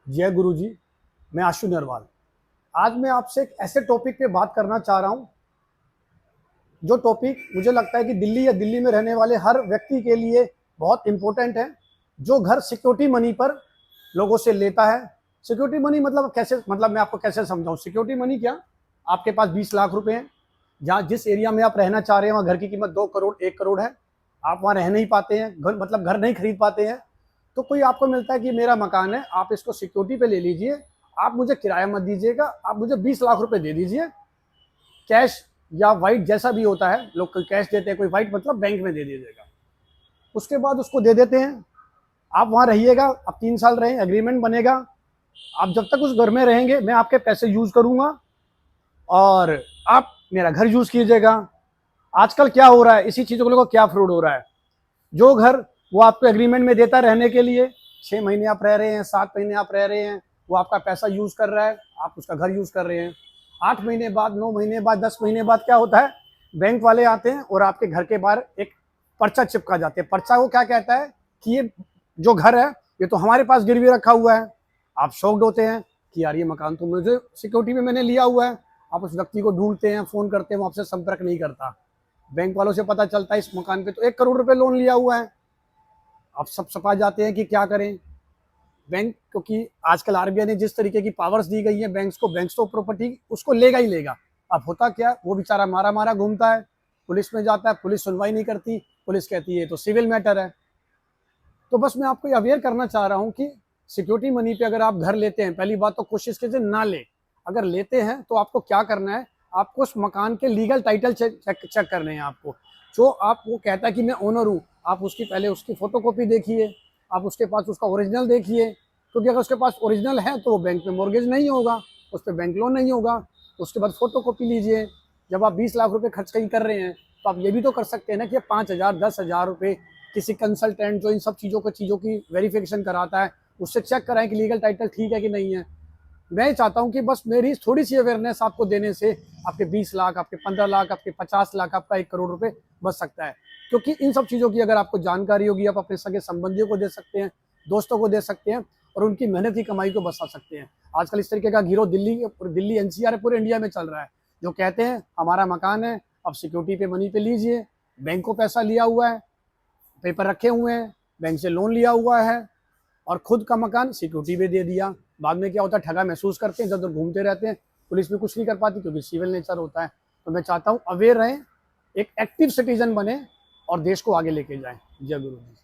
जय गुरु जी। मैं आशु नरवाल। आज मैं आपसे एक ऐसे टॉपिक पे बात करना चाह रहा हूँ जो टॉपिक मुझे लगता है कि दिल्ली या दिल्ली में रहने वाले हर व्यक्ति के लिए बहुत इंपॉर्टेंट है। जो घर सिक्योरिटी मनी पर लोगों से लेता है। सिक्योरिटी मनी मतलब कैसे, मतलब मैं आपको कैसे समझाऊं। सिक्योरिटी मनी क्या, आपके पास 20 लाख रुपए हैं, जहाँ जिस एरिया में आप रहना चाह रहे हैं वहाँ घर की कीमत 2 करोड़ 1 करोड़ है, आप वहाँ रह नहीं पाते हैं, घर मतलब घर नहीं खरीद पाते हैं, तो कोई आपको मिलता है कि मेरा मकान है, आप इसको सिक्योरिटी पे ले लीजिए, आप मुझे किराया मत दीजिएगा, आप मुझे 20 लाख रुपए दे दीजिए, कैश या वाइट जैसा भी होता है, लोग कोई कैश देते हैं, कोई वाइट मतलब बैंक में दे दीजिएगा। उसके बाद उसको दे देते हैं, आप वहाँ रहिएगा, आप 3 साल रहें, एग्रीमेंट बनेगा, आप जब तक उस घर में रहेंगे मैं आपके पैसे यूज करूंगा और आप मेरा घर यूज कीजिएगा। आजकल क्या हो रहा है, इसी चीज़ों को लेकर क्या फ्रॉड हो रहा है। जो घर वो आपको एग्रीमेंट में देता है रहने के लिए, 6 महीने आप रह रहे हैं, 7 महीने आप रह रहे हैं, वो आपका पैसा यूज कर रहा है, आप उसका घर यूज कर रहे हैं। 8 महीने बाद, 9 महीने बाद, 10 महीने बाद क्या होता है, बैंक वाले आते हैं और आपके घर के बाहर एक पर्चा चिपका जाते हैं। पर्चा वो क्या कहता है कि ये जो घर है ये तो हमारे पास गिरवी रखा हुआ है। आप शॉक्ड होते हैं कि यार ये मकान तो मुझे सिक्योरिटी में मैंने लिया हुआ है। आप उस व्यक्ति को ढूंढते हैं, फोन करते हैं, वो आपसे संपर्क नहीं करता। बैंक वालों से पता चलता है इस मकान पे तो 1 करोड़ रुपए लोन लिया हुआ है। अब सब सपा जाते हैं कि क्या करें। बैंक, क्योंकि आजकल आरबीआई ने जिस तरीके की पावर्स दी गई है बैंक्स को, बैंक्स तो प्रॉपर्टी उसको लेगा ही लेगा। अब होता क्या, वो बेचारा मारा मारा घूमता है, पुलिस में जाता है, पुलिस सुनवाई नहीं करती, पुलिस कहती है तो सिविल मैटर है। तो बस मैं आपको अवेयर करना चाह रहा हूँ कि सिक्योरिटी मनी पे अगर आप घर लेते हैं, पहली बात तो कोशिश कीजिए ना ले। अगर लेते हैं तो आपको क्या करना है, आपको उस मकान के लीगल टाइटल चेक करने हैं आपको। जो आप वो कहता है कि मैं ओनर हूँ, आप उसकी पहले उसकी फोटोकॉपी देखिए, आप उसके पास उसका ओरिजिनल देखिए, क्योंकि अगर उसके पास ओरिजिनल है तो वो बैंक में मॉर्गेज नहीं होगा, उस पर बैंक लोन नहीं होगा। उसके बाद फोटोकॉपी लीजिए। जब आप 20 लाख रुपए खर्च कहीं कर रहे हैं तो आप ये भी तो कर सकते हैं ना कि 5,000 10,000 रुपये किसी कंसल्टेंट जो इन सब चीज़ों की वेरिफिकेशन कराता है उससे चेक कराएं कि लीगल टाइटल ठीक है कि नहीं है। मैं चाहता हूं कि बस मेरी थोड़ी सी अवेयरनेस आपको देने से आपके 20 लाख, आपके 15 लाख, आपके 50 लाख, आपका 1 करोड़ रुपए बच सकता है। क्योंकि इन सब चीज़ों की अगर आपको जानकारी होगी, आप अपने सगे संबंधियों को दे सकते हैं, दोस्तों को दे सकते हैं और उनकी मेहनत की कमाई को बचा सकते हैं। आजकल इस तरीके का गिरोह दिल्ली एनसीआर पूरे इंडिया में चल रहा है, जो कहते हैं हमारा मकान है, अब सिक्योरिटी पे मनी पे लीजिए, बैंक को पैसा लिया हुआ है, पेपर रखे हुए हैं, बैंक से लोन लिया हुआ है और खुद का मकान सिक्योरिटी पे दे दिया। बाद में क्या होता है, ठगा महसूस करते हैं, इधर उधर घूमते रहते हैं, पुलिस भी कुछ नहीं कर पाती क्योंकि सिविल नेचर होता है। तो मैं चाहता हूँ अवेयर रहें, एक एक्टिव सिटीजन बने और देश को आगे लेके जाएं। जय गुरु जी।